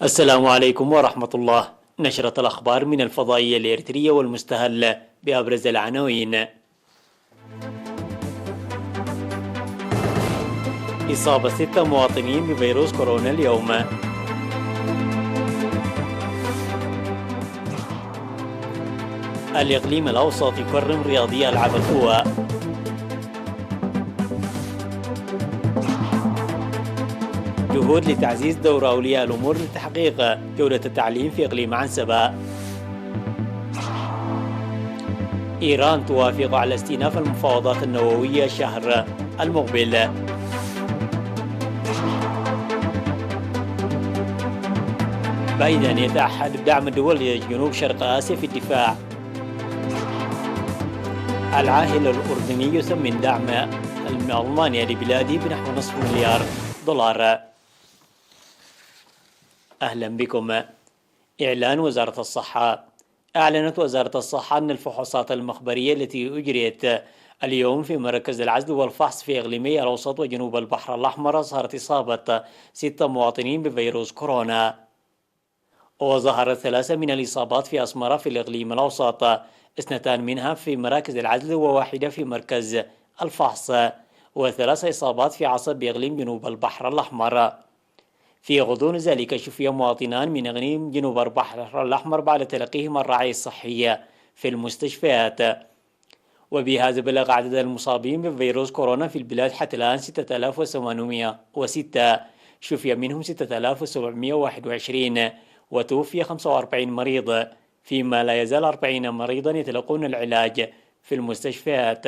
السلام عليكم ورحمة الله. نشرة الأخبار من الفضائية الإريترية والمستهل بأبرز العناوين: إصابة 6 مواطنين بفيروس كورونا اليوم. الإقليم الأوسط يكرم رياضي ألعاب القوى. جهود لتعزيز دور أولياء الأمور لتحقيق جودة التعليم في إقليم عنسبة. إيران توافق على استئناف المفاوضات النووية الشهر المقبل. بايدن يتعهد بدعم الدول جنوب شرق آسيا في الدفاع. العاهل الأردني يثمن دعم ألمانيا لبلاده بنحو نصف مليار دولار. أهلا بكم. إعلان وزارة الصحة. أعلنت وزارة الصحة أن الفحوصات المخبرية التي أجريت اليوم في مركز العزل والفحص في إقليمي الأوسط وجنوب البحر الأحمر أظهرت إصابة 6 مواطنين بفيروس كورونا، وظهرت 3 من الإصابات في أسمرة في الإقليم الأوسط، 2 منها في مراكز العزل وواحدة في مركز الفحص، و3 إصابات في عصب بإقليم جنوب البحر الأحمر. في غضون ذلك شفي مواطنان من إقليم جنوب البحر الأحمر بعد تلقيهم الرعاية الصحية في المستشفيات. وبهذا بلغ عدد المصابين بفيروس كورونا في البلاد حتى الآن 6806، شفي منهم 6721 وتوفي 45 مريض، فيما لا يزال 40 مريضا يتلقون العلاج في المستشفيات.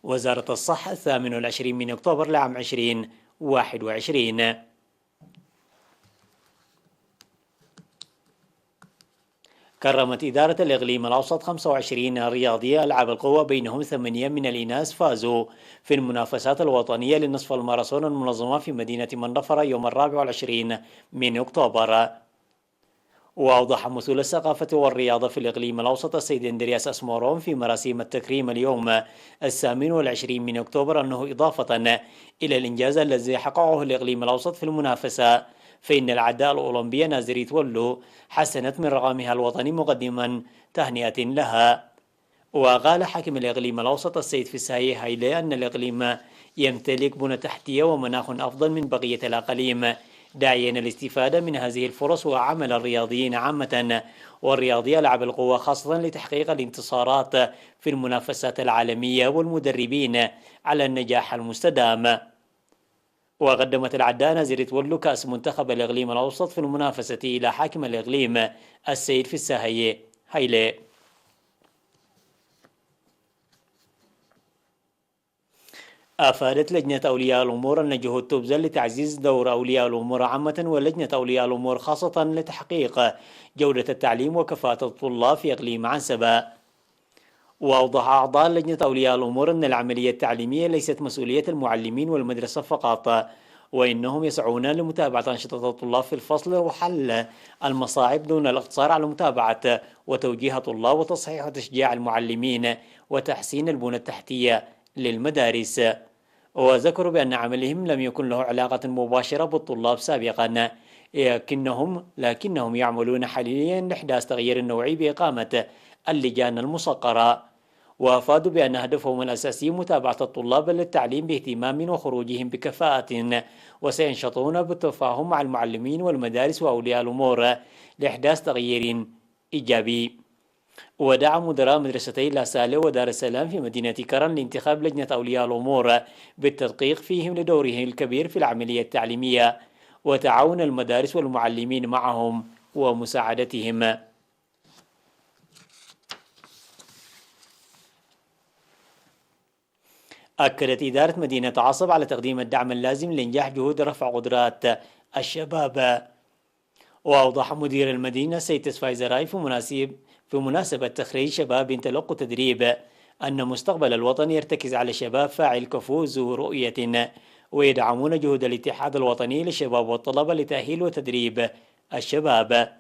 وزارة الصحة 28 من أكتوبر لعام 2021. كرمت إدارة الإقليم الأوسط 25 رياضي ألعاب القوى، بينهم 8 من الإناث فازوا في المنافسات الوطنية للنصف الماراثون المنظمة في مدينة منفرة يوم 24 من أكتوبر. وأوضح مسؤول الثقافة والرياضة في الإقليم الأوسط السيد اندرياس أسمورون في مراسيم التكريم اليوم 28 من أكتوبر أنه إضافة إلى الإنجاز الذي حققه الإقليم الأوسط في المنافسة، فإن العداء الأولمبية نازري تولو حسنت من رقمها الوطني مقدما تهنئة لها. وقال حاكم الإقليم الأوسط السيد فساي هايلي أن الإقليم يمتلك بنى تحتية ومناخ أفضل من بقية الأقاليم، داعيا الاستفادة من هذه الفرص وعمل الرياضيين عامة والرياضي ألعاب القوى خاصة لتحقيق الانتصارات في المنافسات العالمية والمدربين على النجاح المستدام. وقدمت العداء نازري تولو كأس منتخب الإقليم الأوسط في المنافسة إلى حاكم الإقليم السيد فساي هايلي. أفادت لجنة أولياء الأمور أن جهود تبذل لتعزيز دور أولياء الأمور عامة ولجنة أولياء الأمور خاصة لتحقيق جودة التعليم وكفاءة الطلاب في إقليم عنسبة. وأوضح أعضاء لجنة أولياء الأمور أن العملية التعليمية ليست مسؤولية المعلمين والمدرسة فقط، وإنهم يسعون لمتابعة أنشطة الطلاب في الفصل وحل المصاعب دون الاقتصار على متابعة وتوجيه الطلاب وتصحيح وتشجيع المعلمين وتحسين البنى التحتية للمدارس. وذكروا بأن عملهم لم يكن له علاقة مباشرة بالطلاب سابقا، لكنهم يعملون حاليا لإحداث تغيير نوعي بإقامة اللجان المصقرة. وأفادوا بأن هدفهم الأساسي متابعة الطلاب للتعليم باهتمام وخروجهم بكفاءة، وسينشطون بالتفاهم مع المعلمين والمدارس وأولياء الأمور لإحداث تغيير إيجابي. ودعا مدراء مدرستي لا سالة ودار السلام في مدينة كرن لانتخاب لجنة أولياء الأمور بالتدقيق فيهم لدورهم الكبير في العملية التعليمية وتعاون المدارس والمعلمين معهم ومساعدتهم. أكدت إدارة مدينة عصب على تقديم الدعم اللازم لإنجاح جهود رفع قدرات الشباب. وأوضح مدير المدينة سيد تسفاي زراي في مناسبة تخريج شباب تلقوا تدريب أن مستقبل الوطن يرتكز على شباب فاعل كفو ذو رؤية، ويدعمون جهود الاتحاد الوطني للشباب والطلبة لتأهيل وتدريب الشباب.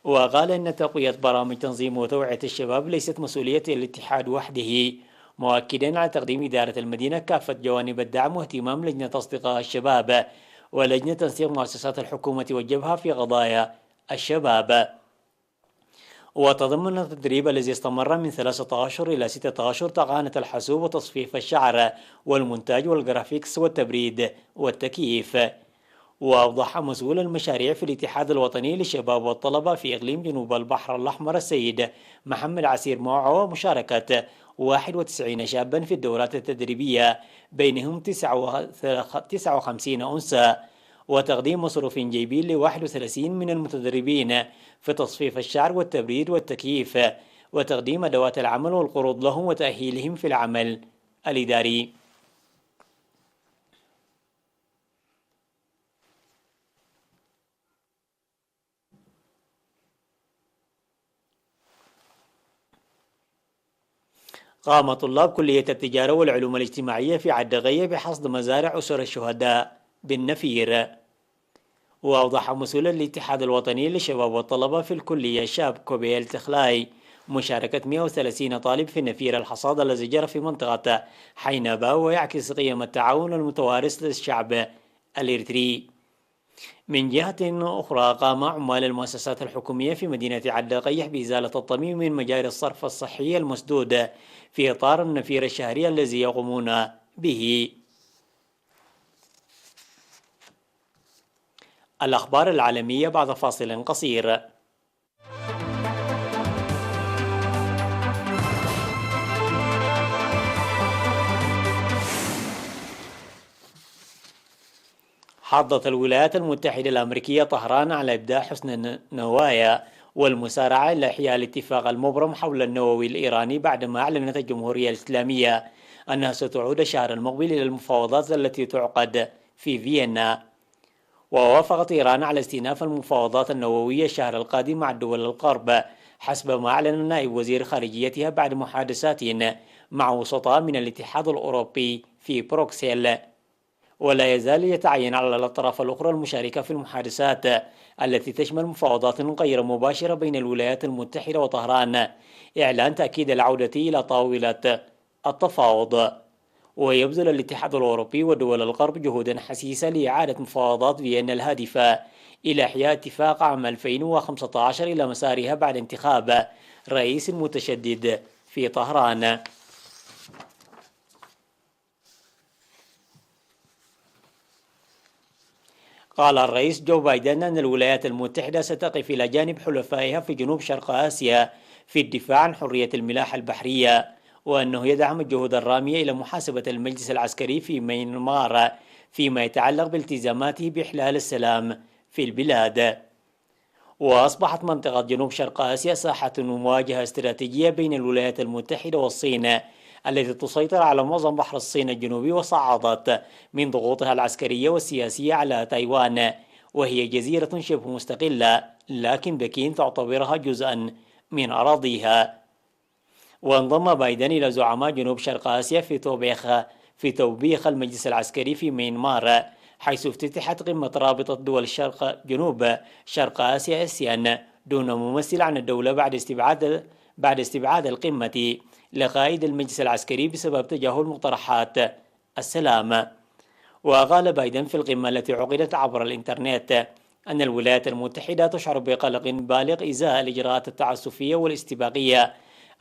وقال إن تقوية برامج تنظيم وتوعية الشباب ليست مسؤولية الاتحاد وحده، مؤكدا على تقديم إدارة المدينة كافة جوانب الدعم واهتمام لجنة أصدقاء الشباب ولجنة تنسيق مؤسسات الحكومة والجبهة في قضايا الشباب. وتضمن التدريب الذي استمر من 3 أشهر إلى 6 أشهر تقنية الحاسوب وتصفيف الشعر والمونتاج والجرافيكس والتبريد والتكييف. وأوضح مسؤول المشاريع في الاتحاد الوطني للشباب والطلبة في إقليم جنوب البحر الأحمر السيد محمد عسير موعو مشاركة 91 شابا في الدورات التدريبية، بينهم 59 أنثى، وتقديم مصروف جيبي ل 31 من المتدربين في تصفيف الشعر والتبريد والتكييف، وتقديم أدوات العمل والقروض لهم وتأهيلهم في العمل الإداري. قام طلاب كلية التجارة والعلوم الاجتماعية في عدغية بحصد مزارع أسر الشهداء بالنفير. وأوضح مسؤول الاتحاد الوطني للشباب والطلبة في الكلية الشاب كوبيل تخلاي مشاركة 130 طالب في نفير الحصاد الذي جرى في منطقة حينبا، ويعكس قيم التعاون المتوارث للشعب الإريتري. من جهة أخرى قام عمال المؤسسات الحكومية في مدينة عدقيح بإزالة الطمي من مجاري الصرف الصحي المسدود في إطار النفير الشهري الذي يقومون به. الأخبار العالمية بعد فاصل قصير. حضت الولايات المتحدة الأمريكية طهران على إبداء حسن النوايا والمسارعة إلى إحياء الاتفاق المبرم حول النووي الإيراني، بعدما أعلنت الجمهورية الإسلامية أنها ستعود الشهر المقبل إلى المفاوضات التي تعقد في فيينا. ووافقت إيران على استئناف المفاوضات النووية الشهر القادم مع الدول الغرب، حسب ما أعلن نائب وزير خارجيتها بعد محادثات مع وسطاء من الاتحاد الأوروبي في بروكسل. ولا يزال يتعين على الأطراف الأخرى المشاركة في المحادثات التي تشمل مفاوضات غير مباشرة بين الولايات المتحدة وطهران إعلان تأكيد العودة إلى طاولة التفاوض. ويبذل الاتحاد الأوروبي ودول الغرب جهودا حسيسة لإعادة مفاوضات فيينا الهادفة إلى إحياء اتفاق عام 2015 إلى مسارها بعد انتخاب رئيس متشدد في طهران. قال الرئيس جو بايدن أن الولايات المتحدة ستقف إلى جانب حلفائها في جنوب شرق آسيا في الدفاع عن حرية الملاحة البحرية، وأنه يدعم الجهود الرامية إلى محاسبة المجلس العسكري في ميانمار فيما يتعلق بالتزاماته بإحلال السلام في البلاد. وأصبحت منطقة جنوب شرق آسيا ساحة مواجهة استراتيجية بين الولايات المتحدة والصين التي تسيطر على معظم بحر الصين الجنوبي، وصعدت من ضغوطها العسكرية والسياسية على تايوان، وهي جزيرة شبه مستقلة لكن بكين تعتبرها جزءا من أراضيها. وانضم بايدن إلى زعماء جنوب شرق آسيا في توبيخ المجلس العسكري في ميانمار، حيث افتتحت قمة رابطة دول جنوب شرق آسيا آسيان دون ممثل عن الدولة بعد استبعاد القمة لقائد المجلس العسكري بسبب تجاهل مقترحات السلام. وقال بايدن في القمة التي عقدت عبر الإنترنت أن الولايات المتحدة تشعر بقلق بالغ إزاء الإجراءات التعسفية والاستباقية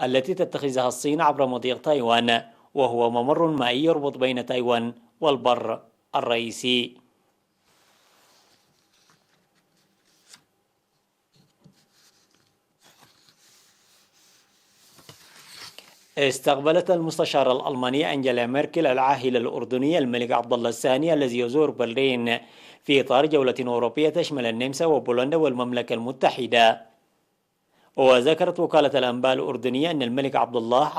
التي تتخذها الصين عبر مضيق تايوان، وهو ممر مائي يربط بين تايوان والبر الرئيسي. استقبلت المستشارة الألمانية أنجيلا ميركل العاهل الأردني الملك عبد الله الثاني الذي يزور برلين في إطار جولة أوروبية تشمل النمسا وبولندا والمملكة المتحدة. وذكرت وكالة الأنباء الأردنية أن الملك عبد الله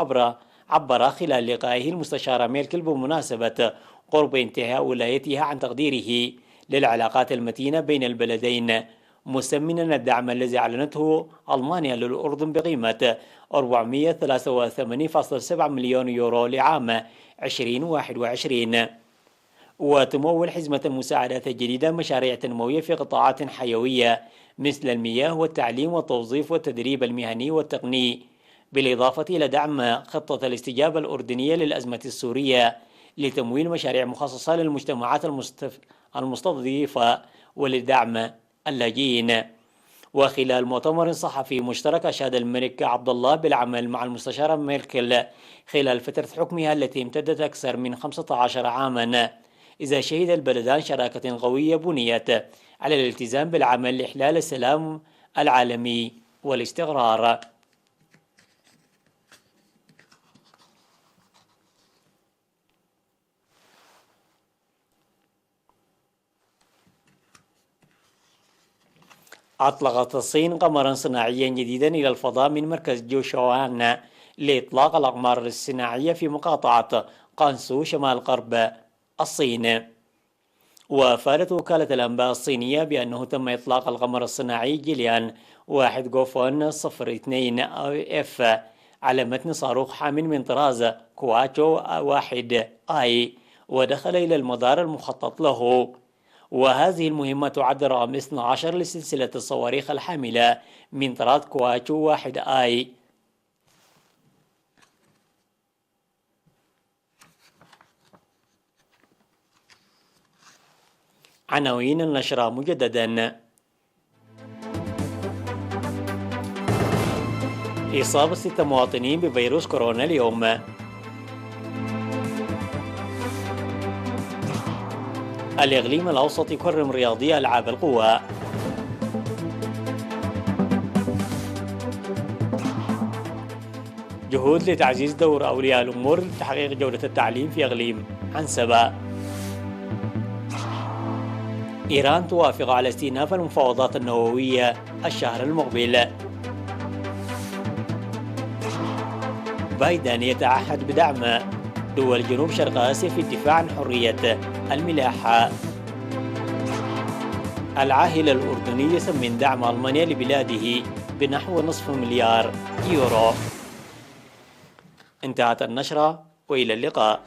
عبر خلال لقائه المستشارة ميركل بمناسبة قرب انتهاء ولايتها عن تقديره للعلاقات المتينة بين البلدين، مسمنا الدعم الذي أعلنته ألمانيا للأردن بقيمة 483.7 مليون يورو لعام 2021. وتمول حزمة المساعدات الجديدة مشاريع تنموية في قطاعات حيوية مثل المياه والتعليم والتوظيف والتدريب المهني والتقني، بالإضافة إلى دعم خطة الاستجابة الأردنية للأزمة السورية لتمويل مشاريع مخصصة للمجتمعات المستضيفة ولدعم اللاجئين. وخلال مؤتمر صحفي مشترك أشاد الملك عبد الله بالعمل مع المستشارة ميركل خلال فترة حكمها التي امتدت أكثر من 15 عاما، إذا شهد البلدان شراكة قوية بنيت على الالتزام بالعمل لإحلال السلام العالمي والاستقرار. أطلقت الصين قمرا صناعيا جديدا إلى الفضاء من مركز جوشوان لإطلاق الأقمار الصناعية في مقاطعة قانسو شمال غرب الصين. وافادت وكالة الأنباء الصينية بأنه تم إطلاق القمر الصناعي جيليان 1 جوفون 02 اف على متن صاروخ حامل من طراز كواتشو 1 اي، ودخل إلى المدار المخطط له. وهذه المهمة تعد رقم 12 لسلسلة الصواريخ الحاملة من طراز كواتشو 1 اي. عناوين النشرة مجددا: إصابة 6 مواطنين بفيروس كورونا اليوم. الإقليم الأوسط يكرم رياضي ألعاب القوى. جهود لتعزيز دور أولياء الأمور لتحقيق جودة التعليم في إقليم عنسبة. إيران توافق على استئناف المفاوضات النووية الشهر المقبل. بايدن يتعهد بدعم دول جنوب شرق آسيا في الدفاع عن حرية الملاحة. العاهل الأردني يسمن دعم ألمانيا لبلاده بنحو نصف مليار يورو. انتهت النشرة وإلى اللقاء.